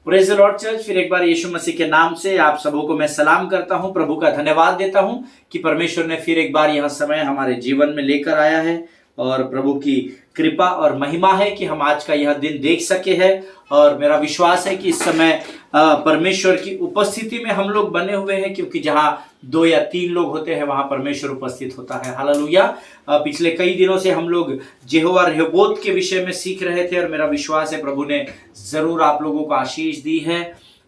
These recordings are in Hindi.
Praise the Lord church. फिर एक बार यीशु मसीह के नाम से आप सबों को मैं सलाम करता हूं, प्रभु का धन्यवाद देता हूं कि परमेश्वर ने फिर एक बार यह समय हमारे जीवन में लेकर आया है और प्रभु की कृपा और महिमा है कि हम आज का यह दिन देख सके हैं। और मेरा विश्वास है कि इस समय परमेश्वर की उपस्थिति में हम लोग बने हुए हैं, क्योंकि जहां 2 या 3 लोग होते हैं वहां परमेश्वर उपस्थित होता है। हालेलुया। पिछले कई दिनों से हम लोग यहोवा रहोबोत के विषय में सीख रहे थे और मेरा विश्वास है प्रभु ने जरूर आप लोगों को आशीष दी है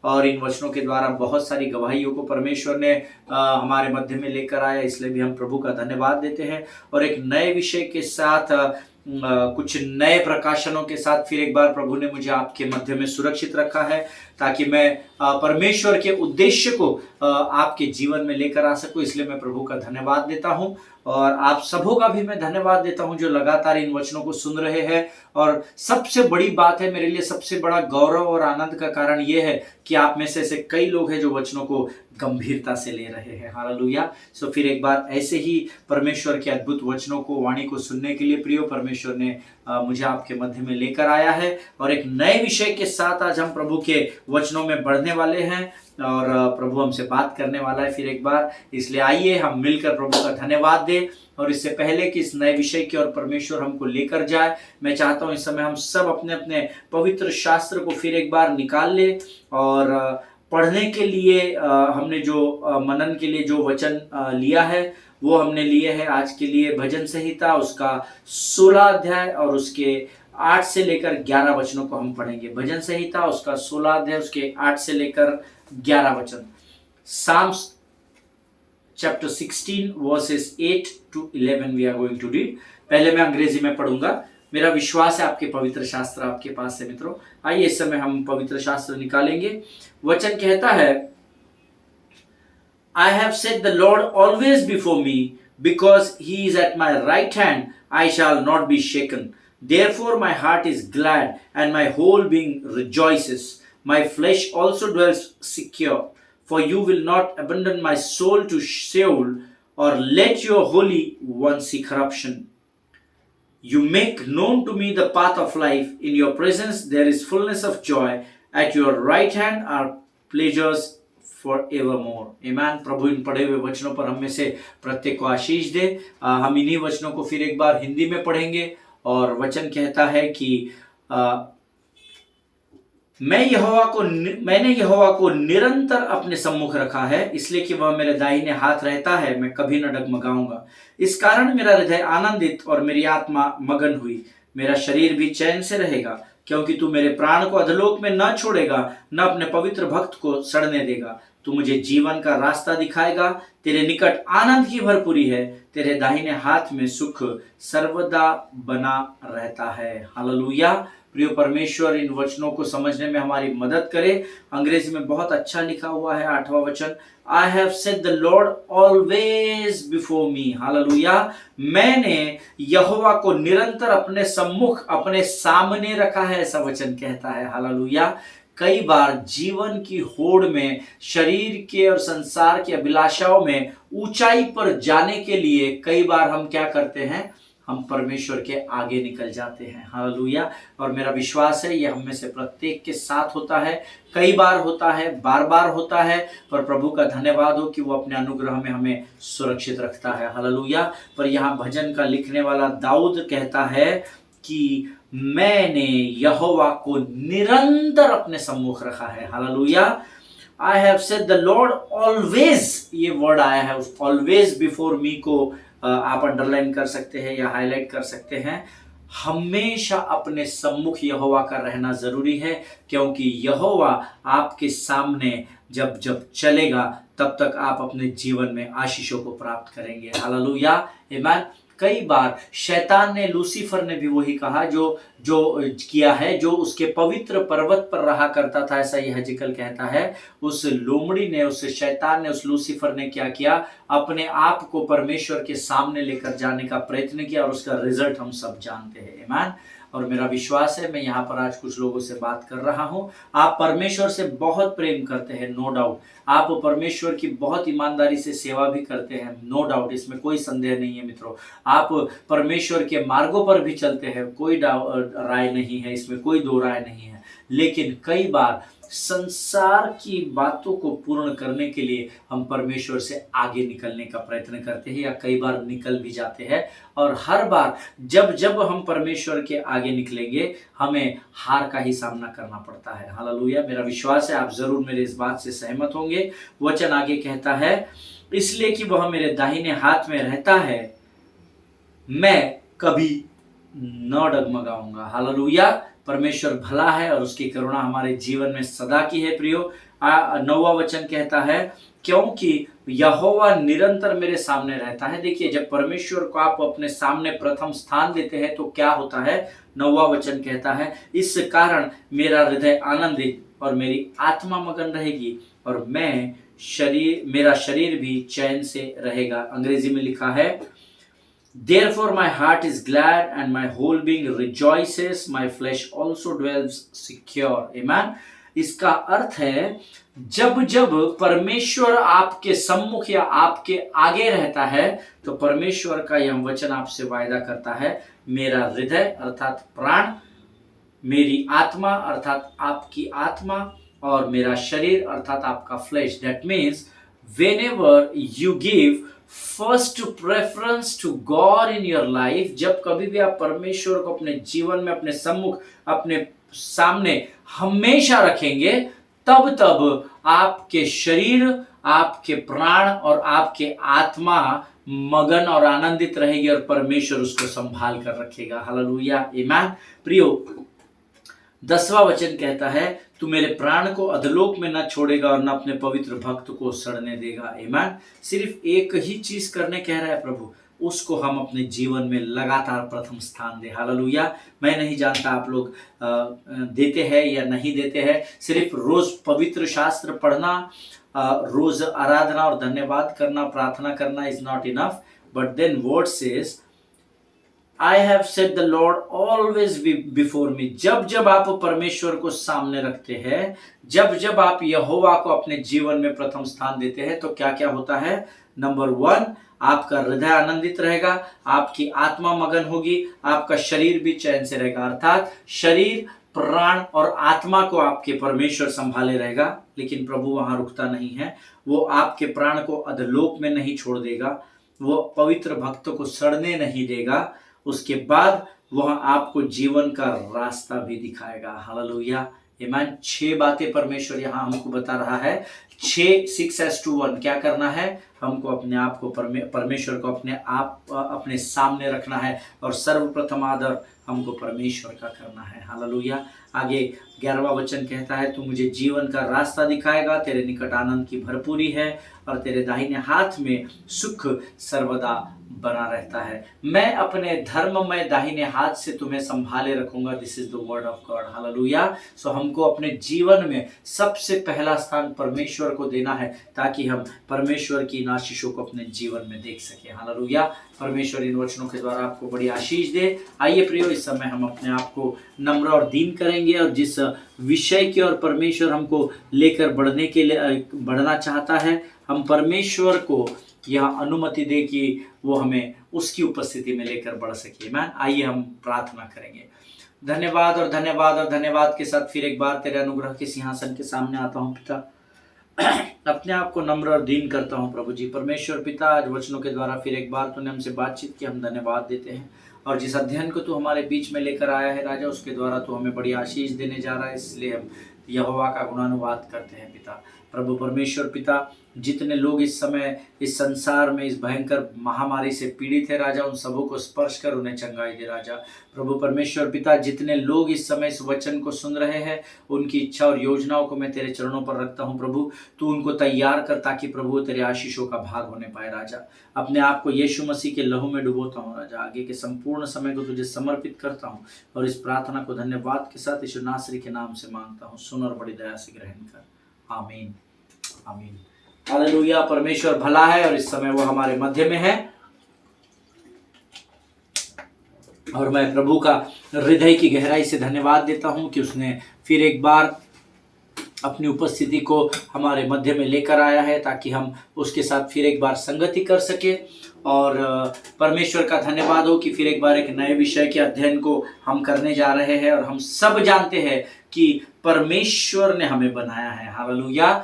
और इन वचनों के द्वारा बहुत सारी गवाहियों को परमेश्वर ने हमारे मध्य में लेकर आया, इसलिए भी हम प्रभु का धन्यवाद देते हैं। और एक नए विषय के साथ कुछ नए प्रकाशनों के साथ फिर एक बार प्रभु ने मुझे आपके मध्य में सुरक्षित रखा है, ताकि मैं परमेश्वर के उद्देश्य को आपके जीवन में लेकर आ सकूं। इसलिए मैं प्रभु का धन्यवाद देता हूं और आप सबों का भी मैं धन्यवाद देता हूं जो लगातार इन वचनों को सुन रहे हैं। और सबसे बड़ी बात है, मेरे लिए सबसे बड़ा गौरव और आनंद का कारण यह है कि आप में से ऐसे कई लोग हैं जो वचनों को गंभीरता से ले रहे हैं। हालेलुया। सो फिर एक बार ऐसे ही परमेश्वर के अद्भुत वचनों को, वाणी को सुनने के लिए प्रियो परमेश्वर ने मुझे आपके मध्य में लेकर आया है और एक नए विषय के साथ आज हम प्रभु के वचनों में बढ़ने वाले हैं और प्रभु हमसे बात करने वाला है फिर एक बार। इसलिए आइए हम मिलकर प्रभु का धन्यवाद दें। और इससे पहले कि इस नए विषय की ओर परमेश्वर हमको लेकर जाए, मैं चाहता हूं इस समय हम सब अपने अपने पवित्र शास्त्र को फिर एक बार निकाल ले और पढ़ने के लिए हमने जो मनन के लिए जो वचन लिया है वो हमने लिए है आज के लिए भजन संहिता उसका 16 अध्याय और उसके 8 से लेकर 11 वचनों को हम पढ़ेंगे। भजन संहिता उसका 16 अध्याय उसके 8 से लेकर 11 वचन। Psalms chapter 16 verses 8 to 11 we are going to read। पहले मैं अंग्रेजी में पढ़ूंगा। मेरा विश्वास है आपके पवित्र शास्त्र आपके पास है मित्रों। आइए इस समय हम पवित्र शास्त्र निकालेंगे। वचन कहता है, I have set the Lord always before me, because he is at my right hand, I shall not be shaken. Therefore my heart is glad and my whole being rejoices. My flesh also dwells secure, for you will not abandon my soul to Sheol, or let your Holy One see corruption. You make known to me the path of life. In your presence there is fullness of joy. At your right hand are pleasures forevermore. Amen। प्रभु इन पढ़े हुए वचनों पर हम में से प्रत्येक को आशीष दे। हम इन्हीं वचनों को फिर एक बार हिंदी में पढ़ेंगे और वचन कहता है कि मैंने यहोवा को निरंतर अपने सम्मुख रखा है, इसलिए कि वह मेरे दाहिने हाथ रहता है, मैं कभी न डगमगाऊंगा। इस कारण मेरा हृदय आनंदित और मेरी आत्मा मगन हुई। मेरा शरीर भी चैन से रहेगा, क्योंकि तू मेरे प्राण को अधोलोक में न छोड़ेगा, न अपने पवित्र भक्त को सड़ने देगा। तू मुझे जीवन का रास्ता दिखाएगा। तेरे निकट आनंद की भरपूरी है, तेरे दाहिने हाथ में सुख सर्वदा बना रहता है। हालेलुया। प्रिय परमेश्वर इन वचनों को समझने में हमारी मदद करे। अंग्रेजी में बहुत अच्छा लिखा हुआ है 8वां वचन, I have set the Lord always before me। Hallelujah. मैंने यहोवा को निरंतर अपने सम्मुख, अपने सामने रखा है, ऐसा वचन कहता है। हालेलुया। कई बार जीवन की होड़ में, शरीर के और संसार की अभिलाषाओं में ऊंचाई पर जाने के लिए कई बार हम क्या करते हैं, हम परमेश्वर के आगे निकल जाते हैं। हालेलुया। और मेरा विश्वास है ये हम में से प्रत्येक के साथ होता है, कई बार होता है, बार बार होता है, पर प्रभु का धन्यवाद हो कि वो अपने अनुग्रह में हमें सुरक्षित रखता है। हालेलुया। पर यहाँ भजन का लिखने वाला दाऊद कहता है कि मैंने यहोवा को निरंतर अपने सम्मुख रखा है। Hallelujah. I have set the Lord always, ये वर्ड आया है, उस always before me को आप अंडरलाइन कर सकते हैं या हाईलाइट कर सकते हैं। हमेशा अपने सम्मुख यहोवा का रहना जरूरी है, क्योंकि यहोवा आपके सामने जब जब चलेगा तब तक आप अपने जीवन में आशीषों को प्राप्त करेंगे। हालेलुया। आमीन। कई बार शैतान ने, लूसीफर ने भी वही कहा जो किया है, जो उसके पवित्र पर्वत पर रहा करता था, ऐसा यह हजकल कहता है। उस लोमड़ी ने, उस शैतान ने, उस लूसीफर ने क्या किया, अपने आप को परमेश्वर के सामने लेकर जाने का प्रयत्न किया और उसका रिजल्ट हम सब जानते हैं। आमीन। और मेरा विश्वास है मैं यहाँ पर आज कुछ लोगों से बात कर रहा हूँ, आप परमेश्वर से बहुत प्रेम करते हैं, नो डाउट। आप परमेश्वर की बहुत ईमानदारी से सेवा भी करते हैं, नो डाउट, इसमें कोई संदेह नहीं है मित्रों। आप परमेश्वर के मार्गों पर भी चलते हैं, कोई राय नहीं है, इसमें कोई दो राय नहीं है। लेकिन कई बार संसार की बातों को पूर्ण करने के लिए हम परमेश्वर से आगे निकलने का प्रयत्न करते हैं या कई बार निकल भी जाते हैं। और हर बार जब जब हम परमेश्वर के आगे निकलेंगे हमें हार का ही सामना करना पड़ता है। हालेलुया। मेरा विश्वास है आप जरूर मेरे इस बात से सहमत होंगे। वचन आगे कहता है, इसलिए कि वह मेरे दाहिने हाथ में रहता है, मैं कभी न डगमगाऊंगा। हालेलुया। परमेश्वर भला है और उसकी करुणा हमारे जीवन में सदा की है। प्रियो, 9वां वचन कहता है, क्योंकि यहोवा निरंतर मेरे सामने रहता है। देखिए, जब परमेश्वर को आप अपने सामने प्रथम स्थान देते हैं तो क्या होता है। 9वां वचन कहता है, इस कारण मेरा हृदय आनंदित और मेरी आत्मा मगन रहेगी और मेरा शरीर भी चैन से रहेगा। अंग्रेजी में लिखा है, Therefore my heart is glad and my whole being rejoices, my flesh also dwells secure. Amen. इसका अर्थ है, जब जब परमेश्वर आपके सम्मुख या आपके आगे रहता है तो परमेश्वर का यह वचन आपसे वायदा करता है, मेरा हृदय अर्थात प्राण, मेरी आत्मा अर्थात आपकी आत्मा और मेरा शरीर अर्थात आपका flesh. That means whenever you give first preference to God in your life, जब कभी भी आप परमेश्वर को अपने जीवन में अपने सम्मुख अपने सामने हमेशा रखेंगे, तब आपके शरीर, आपके प्राण और आपके आत्मा मगन और आनंदित रहेगी और परमेश्वर उसको संभाल कर रखेगा। हालेलुया, आमीन। प्रियो, 10वां वचन कहता है, तू मेरे प्राण को अधलोक में न छोड़ेगा और न अपने पवित्र भक्त को सड़ने देगा। आमीन। सिर्फ एक ही चीज करने कह रहा है प्रभु, उसको हम अपने जीवन में लगातार प्रथम स्थान दे। हालेलुया। मैं नहीं जानता आप लोग देते हैं या नहीं देते हैं। सिर्फ रोज पवित्र शास्त्र पढ़ना, रोज आराधना और धन्यवाद करना, प्रार्थना करना is not enough, but then word says, I have set the Lord always before me। जब जब आप परमेश्वर को सामने रखते हैं, जब जब आप यहोवा को अपने जीवन में प्रथम स्थान देते हैं, तो क्या क्या होता है। नंबर 1, आपका हृदय आनंदित रहेगा, आपकी आत्मा मगन होगी, आपका शरीर भी चैन से रहेगा। अर्थात शरीर, प्राण और आत्मा को आपके परमेश्वर संभाले रहेगा। लेकिन प्रभु वहां रुकता नहीं है, वो आपके प्राण को अधलोक में नहीं छोड़ देगा, वो पवित्र भक्तों को सड़ने नहीं देगा। उसके बाद वह आपको जीवन का रास्ता भी दिखाएगा। हालेलुया, आमीन। 6 बातें परमेश्वर यहाँ हमको बता रहा है। 6:6:1 क्या करना है, हमको अपने आप को परमेश्वर को अपने सामने रखना है और सर्वप्रथम आदर हमको परमेश्वर का करना है। हालेलुया। आगे 11वां वचन कहता है, तू मुझे जीवन का रास्ता दिखाएगा, तेरे निकट आनंद की भरपूरी है और तेरे दाहिने हाथ में सुख सर्वदा बना रहता है। मैं अपने धर्ममय दाहिने हाथ से तुम्हें संभाले रखूंगा। This is the word of God. Hallelujah. So हमको अपने जीवन में सबसे पहला स्थान परमेश्वर को देना है, ताकि हम परमेश्वर की आशीषों को अपने जीवन में देख सके। हालेलुया। परमेश्वर इन वचनों के द्वारा आपको बड़ी आशीष दे। आइए प्रियो, इस समय हम अपने आप को नम्र और दीन करेंगे और जिस विषय की ओर परमेश्वर हमको लेकर बढ़ना चाहता है, हम परमेश्वर को यह अनुमति दे कि वो हमें उसकी उपस्थिति में लेकर बढ़ सके। मैन, आइए हम प्रार्थना करेंगे। धन्यवाद और धन्यवाद और धन्यवाद के साथ फिर एक बार तेरे अनुग्रह के सिंहासन के सामने आता हूँ पिता। अपने आप को नम्र और दीन करता हूँ प्रभु जी। परमेश्वर पिता, आज वचनों के द्वारा फिर एक बार तूने हमसे बातचीत की, हम धन्यवाद देते हैं। और जिस अध्ययन को तू हमारे बीच में लेकर आया है राजा, उसके द्वारा तू हमें बड़ी आशीष देने जा रहा है, इसलिए हम यहोवा का गुणानुवाद करते हैं पिता। प्रभु परमेश्वर पिता, जितने लोग इस समय इस संसार में इस भयंकर महामारी से पीड़ित है राजा, उन सबों को स्पर्श कर उन्हें चंगाई दे राजा। प्रभु परमेश्वर पिता, जितने लोग इस समय इस वचन को सुन रहे हैं, उनकी इच्छा और योजनाओं को मैं तेरे चरणों पर रखता हूं प्रभु। तू उनको तैयार कर, ताकि प्रभु तेरे आशीषों का भाग होने पाए राजा। अपने आप को यीशु मसीह के लहू में डुबोता हूँ राजा। आगे के संपूर्ण समय को तुझे समर्पित करता हूँ और इस प्रार्थना को धन्यवाद के साथ यीशु नासरी के नाम से मांगता हूँ। सुन और बड़ी दया से ग्रहण कर। आमीन, आमीन। हालेलुया। परमेश्वर भला है और इस समय वो हमारे मध्य में है और मैं प्रभु का हृदय की गहराई से धन्यवाद देता हूं कि उसने फिर एक बार अपनी उपस्थिति को हमारे मध्य में लेकर आया है ताकि हम उसके साथ फिर एक बार संगति कर सके। और परमेश्वर का धन्यवाद हो कि फिर एक बार एक नए विषय के अध्ययन को हम करने जा रहे हैं। और हम सब जानते हैं कि परमेश्वर ने हमें बनाया है। हालेलुया।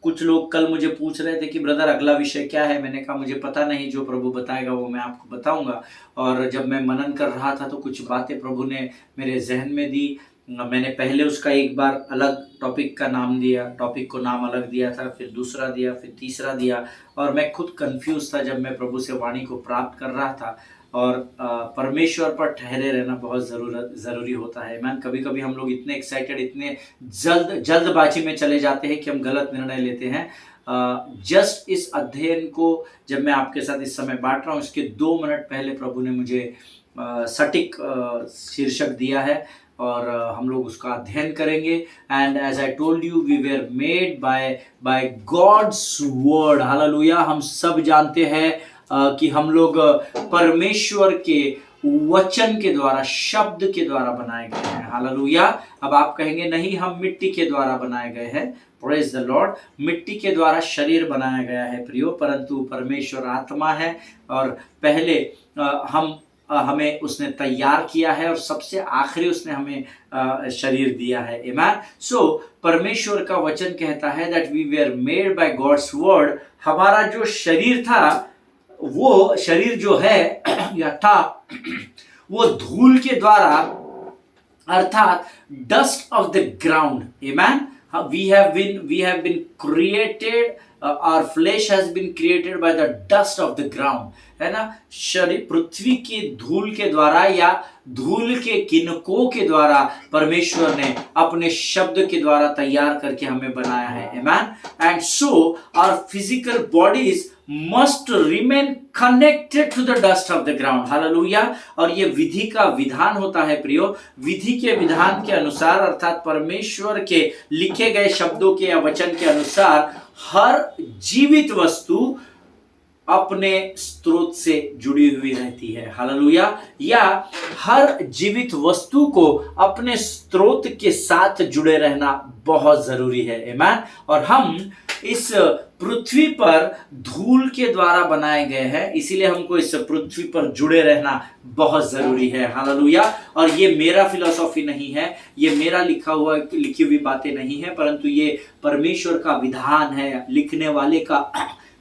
कुछ लोग कल मुझे पूछ रहे थे कि ब्रदर अगला विषय क्या है। मैंने कहा मुझे पता नहीं, जो प्रभु बताएगा वो मैं आपको बताऊंगा। और जब मैं मनन कर रहा था तो कुछ बातें प्रभु ने मेरे जहन में दी। मैंने पहले उसका एक बार अलग टॉपिक का नाम दिया, टॉपिक को नाम अलग दिया था, फिर दूसरा दिया, फिर तीसरा दिया। और मैं खुद कंफ्यूज था जब मैं प्रभु से वाणी को प्राप्त कर रहा था। और परमेश्वर पर ठहरे रहना बहुत ज़रूरी होता है। मैन कभी कभी हम लोग इतने एक्साइटेड, इतने जल्दबाजी में चले जाते हैं कि हम गलत निर्णय लेते हैं। जस्ट इस अध्ययन को जब मैं आपके साथ इस समय बांट रहा हूँ, इसके 2 मिनट पहले प्रभु ने मुझे सटीक शीर्षक दिया है और हम लोग उसका अध्ययन करेंगे। And as I told you, we were made by God's word. Hallelujah. हम सब जानते हैं कि हम लोग परमेश्वर के वचन के द्वारा, शब्द के द्वारा बनाए गए हैं। हालेलुया। अब आप कहेंगे नहीं, हम मिट्टी के द्वारा बनाए गए हैं। Praise the Lord. मिट्टी के द्वारा शरीर बनाया गया है प्रियो, परंतु परमेश्वर आत्मा है। और पहले हमें उसने तैयार किया है और सबसे आखिरी उसने हमें शरीर दिया है। आमेन। सो परमेश्वर का वचन कहता है that we were made by God's word. हमारा जो शरीर था, वो शरीर जो है या था, वो धूल के द्वारा, अर्थात dust of the ground. Amen. we have been created, our flesh has been created by the dust of the ground, है ना। शरीर पृथ्वी की धूल के द्वारा या धूल के किनकों के द्वारा परमेश्वर ने अपने शब्द के द्वारा तैयार करके हमें बनाया है। Amen. And so our physical bodies must remain connected to the dust of the ground. Hallelujah. और ये विधि का विधान होता है प्रियो। विधि के विधान के अनुसार, अर्थात परमेश्वर के लिखे गए शब्दों के या वचन के अनुसार, हर जीवित वस्तु अपने स्रोत से जुड़ी हुई रहती है। हालेलुया। या हर जीवित वस्तु को अपने स्रोत के साथ जुड़े रहना बहुत जरूरी है। आमेन। और हम इस पृथ्वी पर धूल के द्वारा बनाए गए हैं, इसीलिए हमको इस पृथ्वी पर जुड़े रहना बहुत जरूरी है। हालेलुया। और ये मेरा फिलॉसफी नहीं है, ये मेरा लिखी हुई बातें नहीं है, परंतु ये परमेश्वर का विधान है, लिखने वाले का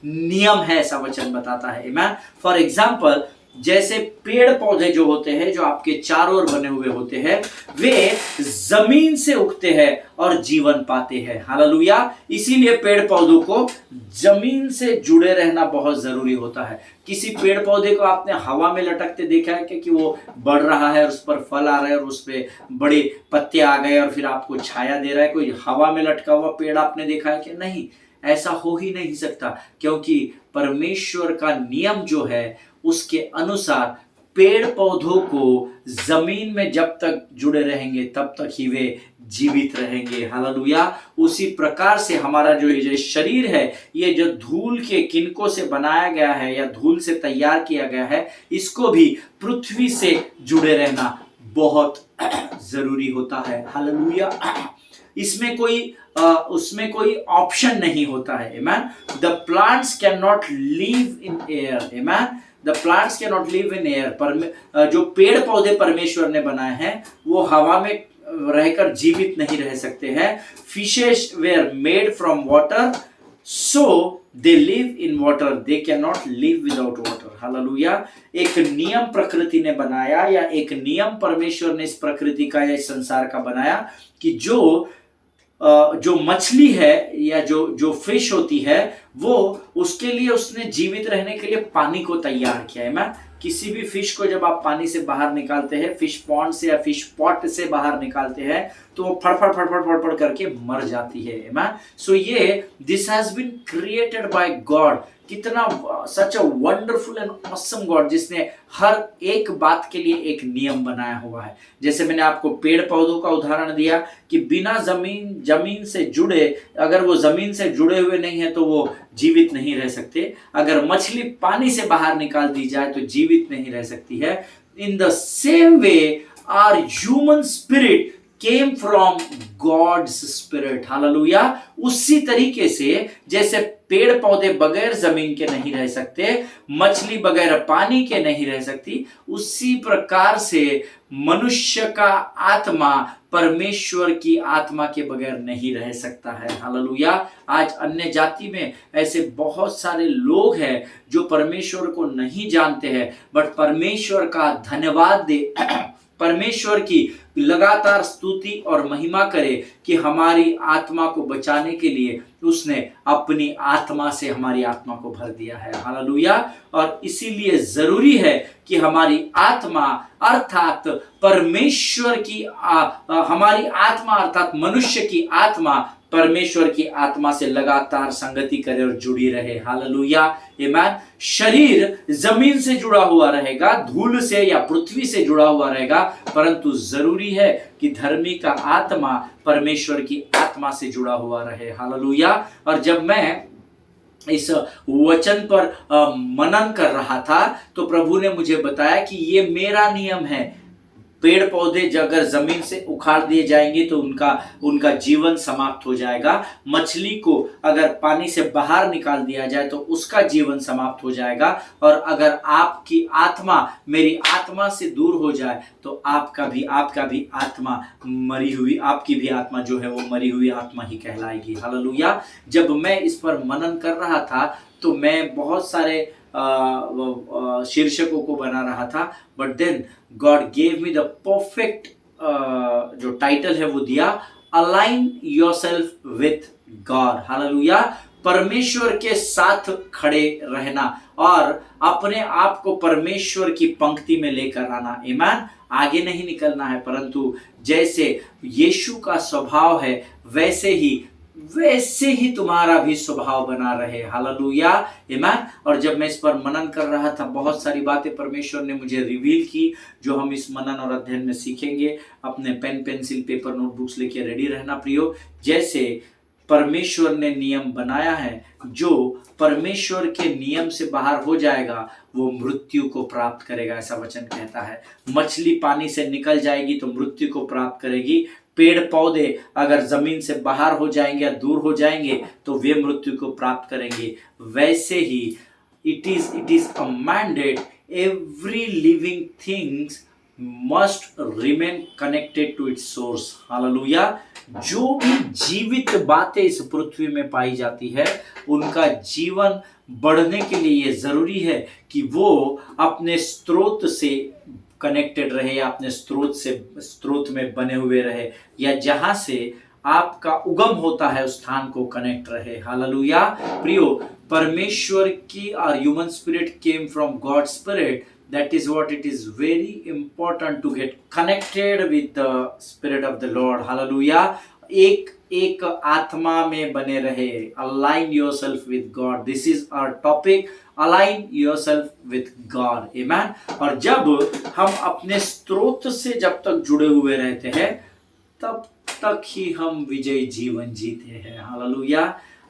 नियम है, ऐसा वचन बताता है। आमेन। फॉर एग्जाम्पल, जैसे पेड़ पौधे जो होते हैं, जो आपके चारों ओर बने हुए होते हैं, वे जमीन से उगते हैं और जीवन पाते हैं। हालेलुया। इसीलिए पेड़ पौधों को जमीन से जुड़े रहना बहुत जरूरी होता है। किसी पेड़ पौधे को आपने हवा में लटकते देखा है कि वो बढ़ रहा है और उस पर फल आ रहे हैं और उस पर बड़े पत्ते आ गए और फिर आपको छाया दे रहा है? कोई हवा में लटका हुआ पेड़ आपने देखा है कि नहीं? ऐसा हो ही नहीं सकता, क्योंकि परमेश्वर का नियम जो है उसके अनुसार पेड़ पौधों को जमीन में जब तक जुड़े रहेंगे तब तक ही वे जीवित रहेंगे। हालेलुया। उसी प्रकार से हमारा जो ये शरीर है, ये जो धूल के किनकों से बनाया गया है या धूल से तैयार किया गया है, इसको भी पृथ्वी से जुड़े रहना बहुत जरूरी होता है। हालेलुया। इसमें उसमें कोई ऑप्शन नहीं होता है। Amen. The plants can not live in air. Amen. The plants can not live in air. जो पेड़ पौधे परमेश्वर ने बनाए हैं वो हवा में रहकर जीवित नहीं रह सकते हैं। Fishes were made from water, so they live in water, they can not live without water. Hallelujah. एक नियम प्रकृति ने बनाया, या एक नियम परमेश्वर ने इस प्रकृति का या इस संसार का बनाया कि जो मछली है या जो फिश होती है, वो उसके लिए उसने जीवित रहने के लिए पानी को तैयार किया है। मैं किसी भी फिश को जब आप पानी से बाहर निकालते हैं, फिश पॉन्ड से या फिश पॉट से बाहर निकालते हैं, तो वो फड़फड़ करके मर जाती है। मैन सो ये this has been created by God. कितना such a wonderful and awesome God, जिसने हर एक बात के लिए एक नियम बनाया हुआ है। जैसे मैंने आपको पेड़ पौधों का उदाहरण दिया कि बिना जमीन से जुड़े, अगर वो जमीन से जुड़े हुए नहीं है तो वो जीवित नहीं रह सकते। अगर मछली पानी से बाहर निकाल दी जाए तो जीवित नहीं रह सकती है। In the same way our human spirit came from God's Spirit. Hallelujah. उसी तरीके से जैसे पेड़ पौधे बगैर जमीन के नहीं रह सकते, मछली बगैर पानी के नहीं रह सकती, उसी प्रकार से मनुष्य का आत्मा परमेश्वर की आत्मा के बगैर नहीं रह सकता है। हालेलुया। आज अन्य जाति में ऐसे बहुत सारे लोग हैं जो परमेश्वर को नहीं जानते हैं, बट परमेश्वर का धन्यवाद दे, परमेश्वर की लगातार स्तुति और महिमा करे कि हमारी आत्मा को बचाने के लिए उसने अपनी आत्मा से हमारी आत्मा को भर दिया है। हालेलुया। और इसीलिए जरूरी है कि हमारी आत्मा अर्थात परमेश्वर की हमारी आत्मा अर्थात मनुष्य की आत्मा परमेश्वर की आत्मा से लगातार संगति करे और जुड़ी रहे। हालेलुया। आमीन। शरीर जमीन से जुड़ा हुआ रहेगा, धूल से या पृथ्वी से जुड़ा हुआ रहेगा, परंतु जरूरी है कि धर्मी का आत्मा परमेश्वर की आत्मा से जुड़ा हुआ रहे। हालेलुया। और जब मैं इस वचन पर मनन कर रहा था तो प्रभु ने मुझे बताया कि ये मेरा नियम है। पेड़ पौधे अगर जमीन से उखाड़ दिए जाएंगे तो उनका जीवन समाप्त हो जाएगा। मछली को अगर पानी से बाहर निकाल दिया जाए तो उसका जीवन समाप्त हो जाएगा। और अगर आपकी आत्मा मेरी आत्मा से दूर हो जाए तो आपका भी आत्मा मरी हुई, आपकी भी आत्मा जो है वो मरी हुई आत्मा ही कहलाएगी। हालेलुया। जब मैं इस पर मनन कर रहा था तो मैं बहुत सारे शीर्षकों को बना रहा था, but then God gave me the perfect जो टाइटल है वो दिया, align yourself with God. Hallelujah. परमेश्वर के साथ खड़े रहना और अपने आप को परमेश्वर की पंक्ति में लेकर आना। आमीन। आगे नहीं निकलना है, परंतु जैसे यीशु का स्वभाव है वैसे ही तुम्हारा भी स्वभाव बना रहे। हालेलुया। आमीन। और जब मैं इस पर मनन कर रहा था, बहुत सारी बातें परमेश्वर ने मुझे रिवील की जो हम इस मनन और अध्ययन में सीखेंगे। अपने पेन पेंसिल पेपर नोटबुक्स लेके रेडी रहना प्रियो। जैसे परमेश्वर ने नियम बनाया है, जो परमेश्वर के नियम से बाहर हो जाएगा वो मृत्यु को प्राप्त करेगा, ऐसा वचन कहता है। मछली पानी से निकल जाएगी तो मृत्यु को प्राप्त करेगी। पेड़ पौधे अगर जमीन से बाहर हो जाएंगे या दूर हो जाएंगे तो वे मृत्यु को प्राप्त करेंगे। वैसे ही it is a mandate, every living things must remain connected to its source. Hallelujah. जो भी जीवित बातें इस पृथ्वी में पाई जाती है उनका जीवन बढ़ने के लिए ये जरूरी है कि वो अपने स्रोत से कनेक्टेड रहे या अपने स्रोत में बने हुए रहे, या जहां से आपका उगम होता है उस स्थान को कनेक्ट रहे। हालेलुया। प्रियो, परमेश्वर की और human spirit came from God spirit. That is what it is very important to get connected with the Spirit of the Lord. Hallelujah. एक आत्मा में बने रहे। Align yourself with God. This is our topic. Align yourself with God. Amen. और जब हम अपने स्रोत से जब तक जुड़े हुए रहते हैं तब तक ही हम विजयी जीवन जीते हैं। हालेलुया।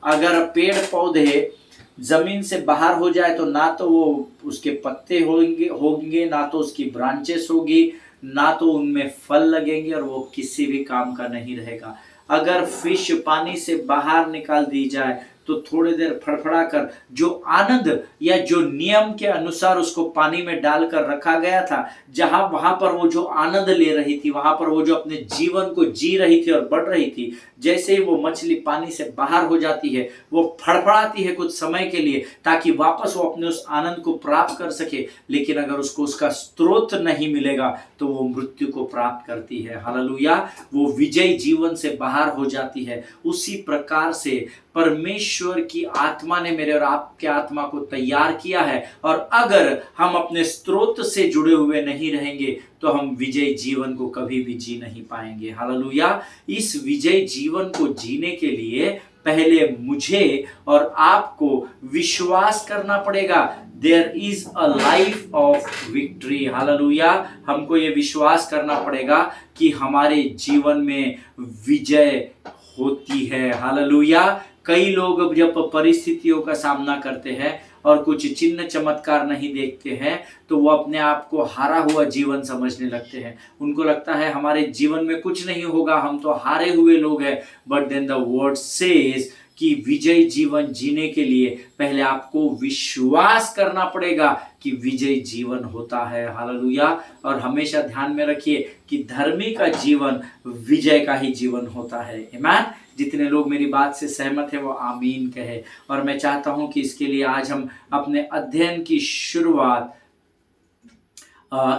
अगर पेड़ पौधे जमीन से बाहर हो जाए तो ना तो वो उसके पत्ते होंगे, ना तो उसकी ब्रांचेस होगी, ना तो उनमें फल लगेंगे और वो किसी भी काम का नहीं रहेगा। अगर फिश पानी से बाहर निकाल दी जाए तो थोड़ी देर फड़फड़ा कर जो आनंद या जो नियम के अनुसार उसको पानी में डालकर रखा गया था, वहां पर वो जो आनंद ले रही थी, वहां पर वो जो अपने जीवन को जी रही थी और बढ़ रही थी, जैसे ही वो मछली पानी से बाहर हो जाती है वो फड़फड़ाती है कुछ समय के लिए ताकि वापस वो अपने उस आनंद को प्राप्त कर सके, लेकिन अगर उसको उसका स्रोत नहीं मिलेगा तो वो मृत्यु को प्राप्त करती है। हालेलुया। वो विजयी जीवन से बाहर हो जाती है। उसी प्रकार से परमेश्वर की आत्मा ने मेरे और आपके आत्मा को तैयार किया है, और अगर हम अपने स्रोत से जुड़े हुए नहीं रहेंगे तो हम विजयी जीवन को कभी भी जी नहीं पाएंगे। हालेलुया। इस विजयी जीवन को जीने के लिए पहले मुझे और आपको विश्वास करना पड़ेगा। There is a life of victory. Hallelujah. हमको ये विश्वास करना पड़ेगा कि हमारे जीवन में विजय होती है। हालेलुया। कई लोग जब परिस्थितियों का सामना करते हैं और कुछ चिन्ह चमत्कार नहीं देखते हैं तो वो अपने आप को हारा हुआ जीवन समझने लगते हैं। उनको लगता है हमारे जीवन में कुछ नहीं होगा, हम तो हारे हुए लोग हैं। But then the word says कि विजयी जीवन जीने के लिए पहले आपको विश्वास करना पड़ेगा कि विजयी जीवन होता है। हालेलुया। और हमेशा ध्यान में रखिए कि धर्मी का जीवन विजय का ही जीवन होता है। आमीन। जितने लोग मेरी बात से सहमत हैं वो आमीन कहे। और मैं चाहता हूं कि इसके लिए आज हम अपने अध्ययन की शुरुआत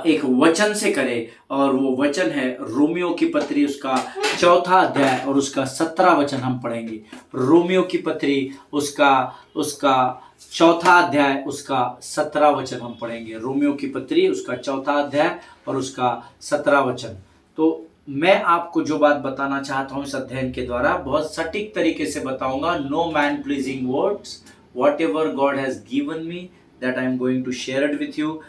एक वचन से करें, और वो वचन है रोमियो की पत्री उसका 4 अध्याय और उसका 17 वचन हम पढ़ेंगे। रोमियो की पत्री उसका 4 अध्याय उसका 17 वचन हम पढ़ेंगे। रोमियो की पत्री उसका 4 अध्याय और उसका 17 वचन। तो मैं आपको जो बात बताना चाहता हूं इस अध्ययन के द्वारा बहुत सटीक तरीके से बताऊंगा। No man pleasing words, whatever God has given me that I am going to share it with you.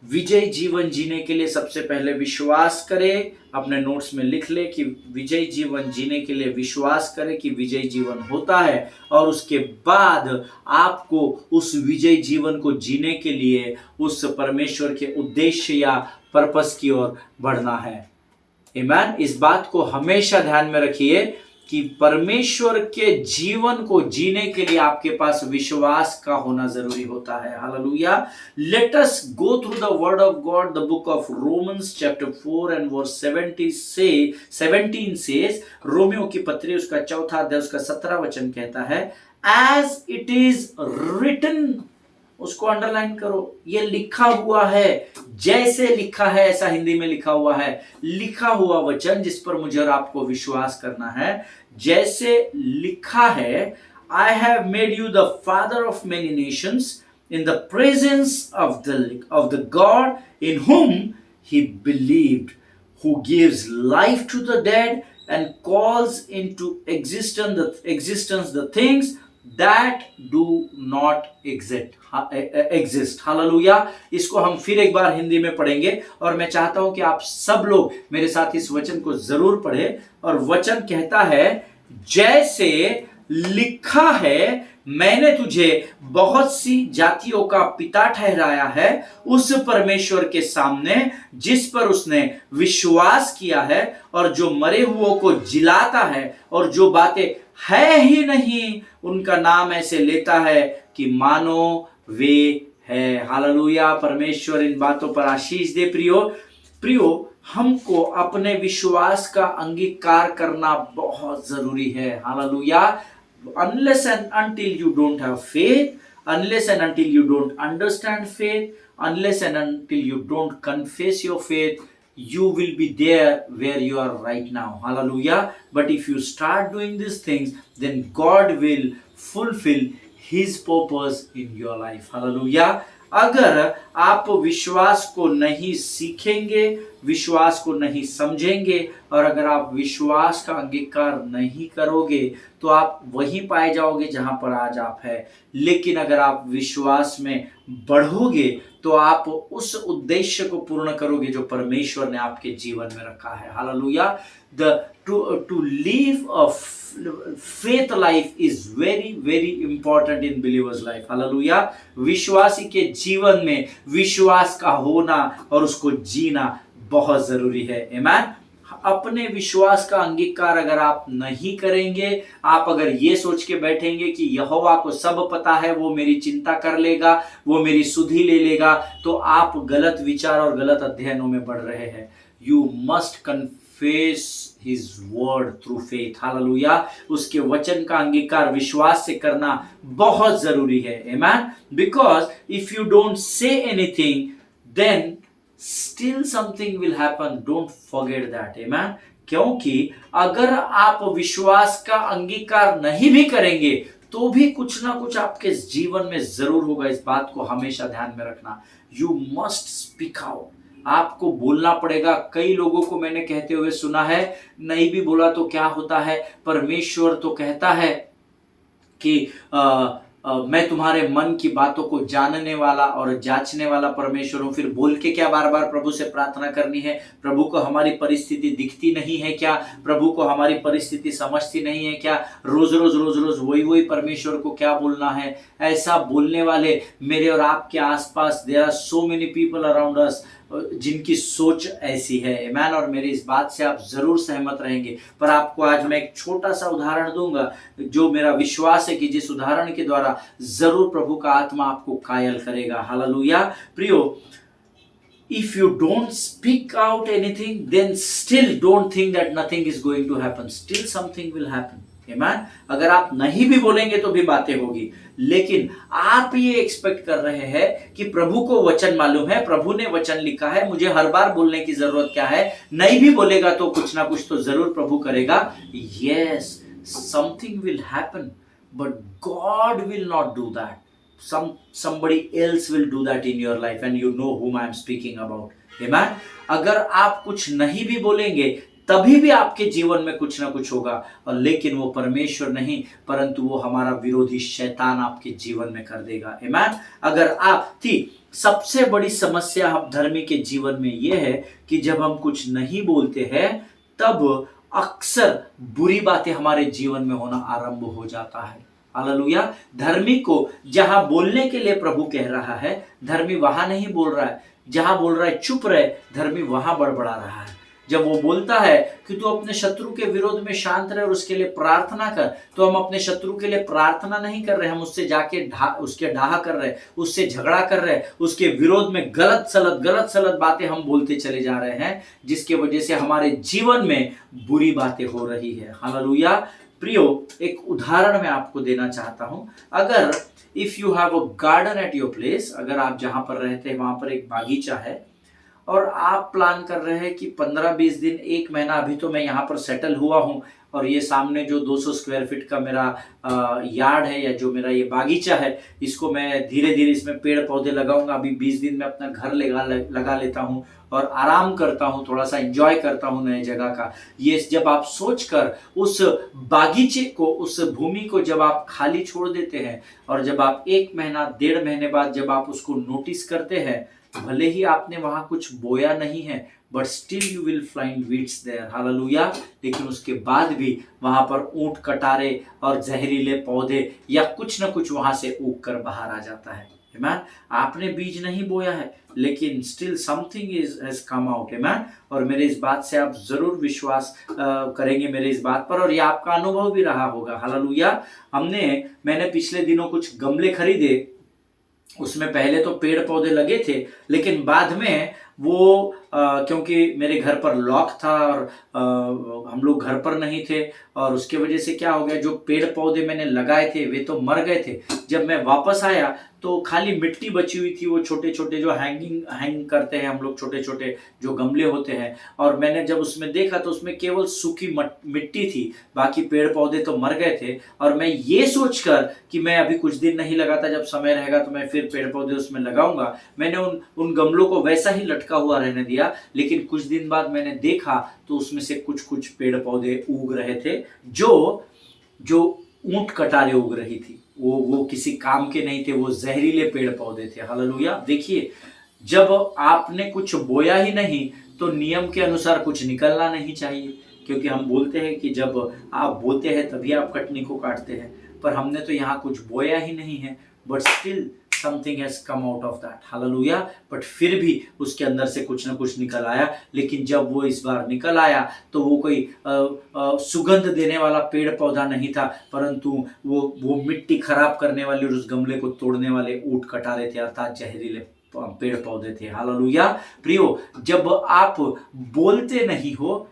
विजयी जीवन जीने के लिए सबसे पहले विश्वास करें। अपने नोट्स में लिख ले कि विजयी जीवन जीने के लिए विश्वास करें कि विजयी जीवन होता है, और उसके बाद आपको उस विजयी जीवन को जीने के लिए उस परमेश्वर के उद्देश्य या पर्पस की ओर बढ़ना है। आमीन। इस बात को हमेशा ध्यान में रखिए कि परमेश्वर के जीवन को जीने के लिए आपके पास विश्वास का होना जरूरी होता है। Hallelujah. Let us go through the word of God, the book of Romans chapter 4 and verse 17 says, रोमियो की पत्री उसका 4 अध्याय उसका 17 वचन कहता है, एज इट इज रिटन, उसको अंडरलाइन करो, ये लिखा हुआ है, जैसे लिखा है ऐसा हिंदी में लिखा हुआ है। लिखा हुआ वचन जिस पर मुझे और आपको विश्वास करना है। जैसे लिखा है, I have made you the father of many nations in the presence of the God in whom he believed, who gives life to the dead and calls into existence the things that do not exist. Hallelujah. इसको हम फिर एक बार हिंदी में पढ़ेंगे, और मैं चाहता हूं कि आप सब लोग मेरे साथ इस वचन को जरूर पढ़ें। और वचन कहता है, जैसे लिखा है, मैंने तुझे बहुत सी जातियों का पिता ठहराया है उस परमेश्वर के सामने जिस पर उसने विश्वास किया है, और जो मरे हुओं को जिलाता है और जो बातें है ही नहीं उनका नाम ऐसे लेता है कि मानो वे है। हालेलुया। परमेश्वर इन बातों पर आशीष दे। प्रियो, हमको अपने विश्वास का अंगीकार करना बहुत जरूरी है। Hallelujah. Unless and until you don't have faith, unless and until you don't understand faith, unless and until you don't confess your faith, you will be there where you are right now. Hallelujah. But if you start doing these things, then God will fulfill His purpose in your life. Hallelujah. अगर आप विश्वास को नहीं सीखेंगे, विश्वास को नहीं समझेंगे, और अगर आप विश्वास का अंगीकार नहीं करोगे तो आप वहीं पाए जाओगे जहां पर आज आप है। लेकिन अगर आप विश्वास में बढ़ोगे तो आप उस उद्देश्य को पूर्ण करोगे जो परमेश्वर ने आपके जीवन में रखा है। Hallelujah. To live a faith life is very very important in believers life. Hallelujah. विश्वासी के जीवन में विश्वास का होना और उसको जीना बहुत जरूरी है। आमीन। अपने विश्वास का अंगीकार अगर आप नहीं करेंगे, आप अगर ये सोच के बैठेंगे कि यहोवा को सब पता है, वो मेरी चिंता कर लेगा, वो मेरी सुधि ले लेगा, तो आप गलत विचार और गलत अध्ययनों में बढ़ रहे हैं। You must confess His word through faith. Hallelujah. उसके वचन का अंगीकार विश्वास से करना बहुत जरूरी है। Amen. Because if you don't say anything, then still something will happen. Don't forget that. Amen. क्योंकि अगर आप विश्वास का अंगीकार नहीं भी करेंगे तो भी कुछ ना कुछ आपके जीवन में जरूर होगा। इस बात को हमेशा ध्यान में रखना। You must speak out. आपको बोलना पड़ेगा। कई लोगों को मैंने कहते हुए सुना है, नहीं भी बोला तो क्या होता है, परमेश्वर तो कहता है कि मैं तुम्हारे मन की बातों को जानने वाला और जांचने वाला परमेश्वर हूँ। फिर बोल के क्या बार बार प्रभु से प्रार्थना करनी है? प्रभु को हमारी परिस्थिति दिखती नहीं है क्या? प्रभु को हमारी परिस्थिति समझती नहीं है क्या? रोज रोज रोज रोज वही वही परमेश्वर को क्या बोलना है? ऐसा बोलने वाले मेरे और आपके आसपास there are so many people around us जिनकी सोच ऐसी है। आमेन। और मेरी इस बात से आप जरूर सहमत रहेंगे। पर आपको आज मैं एक छोटा सा उदाहरण दूंगा, जो मेरा विश्वास है कि जिस उदाहरण के द्वारा जरूर प्रभु का आत्मा आपको कायल करेगा। हालेलुया। प्रियो, if you don't speak out anything, then still don't think that nothing is going to happen. Still something will happen. Amen? अगर आप नहीं भी बोलेंगे तो भी बातें होगी, लेकिन आप ये एक्सपेक्ट कर रहे हैं कि प्रभु को वचन मालूम है, प्रभु ने वचन लिखा है, मुझे हर बार बोलने की जरूरत क्या है? नहीं भी बोलेगा तो कुछ ना कुछ तो जरूर प्रभु करेगा। Yes, something will happen, but God will not do that. Somebody else will do that in your life, and you know whom I am speaking about. Amen? अगर आप कुछ नहीं भी बोलेंगे तभी भी आपके जीवन में कुछ ना कुछ होगा, और लेकिन वो परमेश्वर नहीं परंतु वो हमारा विरोधी शैतान आपके जीवन में कर देगा। आमेन। अगर आप सबसे बड़ी समस्या हम धर्मी के जीवन में ये है कि जब हम कुछ नहीं बोलते हैं तब अक्सर बुरी बातें हमारे जीवन में होना आरंभ हो जाता है। हालेलुया। धर्मी को जहां बोलने के लिए प्रभु कह रहा है, धर्मी वहां नहीं बोल रहा है। जहां बोल रहा है चुप रहे, धर्मी वहां बड़बड़ा रहा है। जब वो बोलता है कि तू अपने शत्रु के विरोध में शांत रहे और उसके लिए प्रार्थना कर, तो हम अपने शत्रु के लिए प्रार्थना नहीं कर रहे, हम उससे जाके उसके डाहा कर रहे, उससे झगड़ा कर रहे, उसके विरोध में गलत सलत बातें हम बोलते चले जा रहे हैं, जिसके वजह से हमारे जीवन में बुरी बातें हो रही है। हालेलुया। प्रियो, एक उदाहरण मैं आपको देना चाहता हूं। अगर if you have a garden at your place, अगर आप जहां पर रहते हैं वहां पर एक बागीचा है और आप प्लान कर रहे हैं कि 15-20 दिन, 1 महीना, अभी तो मैं यहाँ पर सेटल हुआ हूँ और ये सामने जो 200 स्क्वायर फीट का मेरा यार्ड है या जो मेरा ये बागीचा है, इसको मैं धीरे धीरे इसमें पेड़ पौधे लगाऊंगा। अभी 20 दिन में अपना घर लगा लेता हूँ और आराम करता हूँ, थोड़ा सा एंजॉय करता हूँ नए जगह का। ये जब आप सोचकर उस बागीचे को, उस भूमि को जब आप खाली छोड़ देते हैं और जब आप 1 महीना 1.5 महीने बाद जब आप उसको नोटिस करते हैं, भले ही आपने वहां कुछ बोया नहीं है, but still you will find weeds there. Hallelujah. लेकिन उसके बाद भी वहां पर ऊंट कटारे और जहरीले पौधे या कुछ ना कुछ वहां से उग कर बाहर आ जाता है। आमेन। आपने बीज नहीं बोया है, लेकिन still something has come out. Amen. और मेरे इस बात से आप जरूर विश्वास करेंगे मेरे इस बात पर, और ये आपका अनुभव भी रहा होगा। हालेलुया। मैंने पिछले दिनों कुछ गमले खरीदे, उसमें पहले तो पेड़ पौधे लगे थे, लेकिन बाद में वो क्योंकि मेरे घर पर लॉक था और हम लोग घर पर नहीं थे, और उसके वजह से क्या हो गया, जो पेड़ पौधे मैंने लगाए थे वे तो मर गए थे। जब मैं वापस आया तो खाली मिट्टी बची हुई थी, वो छोटे छोटे जो हैंग करते हैं हम लोग, छोटे छोटे जो गमले होते हैं, और मैंने जब उसमें देखा तो उसमें केवल सूखी मिट्टी थी, बाकी पेड़ पौधे तो मर गए थे। और मैं ये सोचकर कि मैं अभी कुछ दिन नहीं लगाता, जब समय रहेगा तो मैं फिर पेड़ पौधे उसमें लगाऊंगा, मैंने उन गमलों को वैसा ही लटका हुआ रहने दिया। लेकिन कुछ दिन बाद मैंने देखा तो उसमें से कुछ पेड़ पौधे उग रहे थे, जो ऊंट कटारे उग रही थी। वो किसी काम के नहीं थे, वो जहरीले पेड़ पौधे थे। हालेलुया। देखिए, जब आपने कुछ बोया ही नहीं तो नियम के अनुसार कुछ निकलना नहीं चाहिए, क्योंकि हम बोलते हैं कि जब आप बोते हैं तभी आप कटनी को काटते हैं, पर हमने तो यहाँ कुछ बोया ही नहीं है, but still something has come out of that. Hallelujah. But फिर भी उसके अंदर से कुछ ना कुछ निकल आया। लेकिन जब वो इस बार निकल आया तो वो कोई सुगंध देने वाला पेड़ पौधा नहीं था, परंतु वो मिट्टी खराब करने वाले और उस गमले को तोड़ने वाले ऊंट कटारे थे, अर्थात जहरीले पेड़ पौधे थे। हालेलुया। प्रियो, जब आप बोलते नहीं हो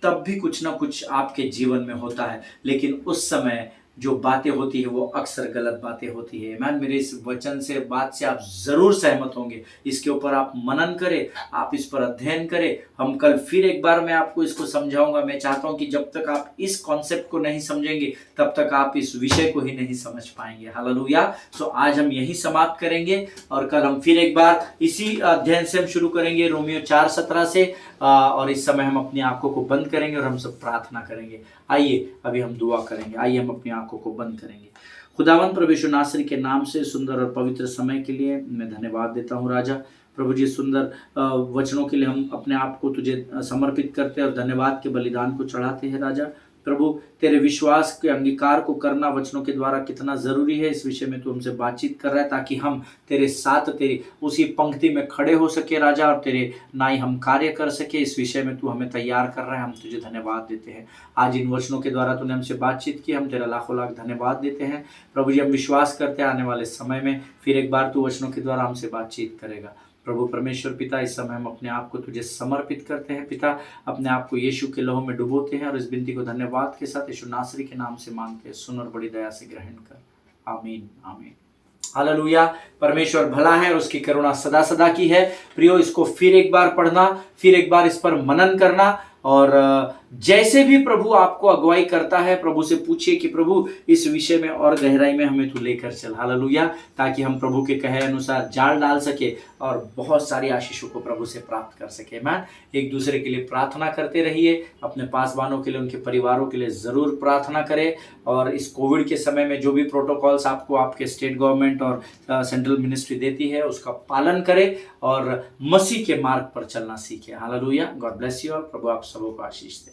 तब भी कुछ ना कुछ आपके जीवन में होता है, लेकिन उस समय जो बातें होती है वो अक्सर गलत बातें होती है। मैन, मेरे इस वचन से, बात से आप जरूर सहमत होंगे। इसके ऊपर आप मनन करें, आप इस पर अध्ययन करें। हम कल फिर एक बार मैं आपको इसको समझाऊंगा। मैं चाहता हूं कि जब तक आप इस कॉन्सेप्ट को नहीं समझेंगे तब तक आप इस विषय को ही नहीं समझ पाएंगे। हालेलुया। सो आज हम यही समाप्त करेंगे और कल हम फिर एक बार इसी अध्ययन से हम शुरू करेंगे, रोमियो 4:17 से। और इस समय हम अपनी आंखों को बंद करेंगे और हम सब प्रार्थना करेंगे। आइए अभी हम दुआ करेंगे। आइए हम अपनी आंखों को बंद करेंगे। खुदावंद प्रभु यीशु नासरी के नाम से सुंदर और पवित्र समय के लिए मैं धन्यवाद देता हूँ राजा। प्रभु जी सुंदर वचनों के लिए हम अपने आप को तुझे समर्पित करते हैं और धन्यवाद के बलिदान को चढ़ाते हैं राजा। प्रभु तेरे विश्वास के अंगीकार को करना वचनों के द्वारा कितना ज़रूरी है, इस विषय में तू हमसे बातचीत कर रहा है ताकि हम तेरे साथ तेरी उसी पंक्ति में खड़े हो सके राजा, और तेरे नाई हम कार्य कर सके। इस विषय में तू हमें तैयार कर रहा है, हम तुझे धन्यवाद देते हैं। आज इन वचनों के द्वारा तूने हमसे बातचीत की, हम तेरा लाखों लाख धन्यवाद देते हैं। प्रभु जी हम विश्वास करते हैं आने वाले समय में फिर एक बार तू वचनों के द्वारा हमसे बातचीत करेगा। प्रभु परमेश्वर पिता, इस समय हम अपने आप को तुझे समर्पित करते हैं पिता, अपने आप को यीशु के लहू में डुबोते हैं और इस विनती को धन्यवाद के साथ यीशु नासरी के नाम से मांगते हैं। सुन और बड़ी दया से ग्रहण कर, आमीन आमीन। हालेलुया। परमेश्वर भला है और उसकी करुणा सदा सदा की है। प्रियो, इसको फिर एक बार पढ़ना, फिर एक बार इस पर मनन करना, और जैसे भी प्रभु आपको अगुवाई करता है प्रभु से पूछिए कि प्रभु इस विषय में और गहराई में हमें तू लेकर चल। हालेलुया। ताकि हम प्रभु के कहे अनुसार जाल डाल सके और बहुत सारी आशीषों को प्रभु से प्राप्त कर सके। मैं एक दूसरे के लिए प्रार्थना करते रहिए, अपने पासवानों के लिए, उनके परिवारों के लिए ज़रूर प्रार्थना करें। और इस कोविड के समय में जो भी प्रोटोकॉल्स आपको आपके स्टेट गवर्नमेंट और सेंट्रल मिनिस्ट्री देती है उसका पालन करें और मसीह के मार्ग पर चलना सीखें। Hallelujah. God bless you all. प्रभु आप सबों को आशीष दें।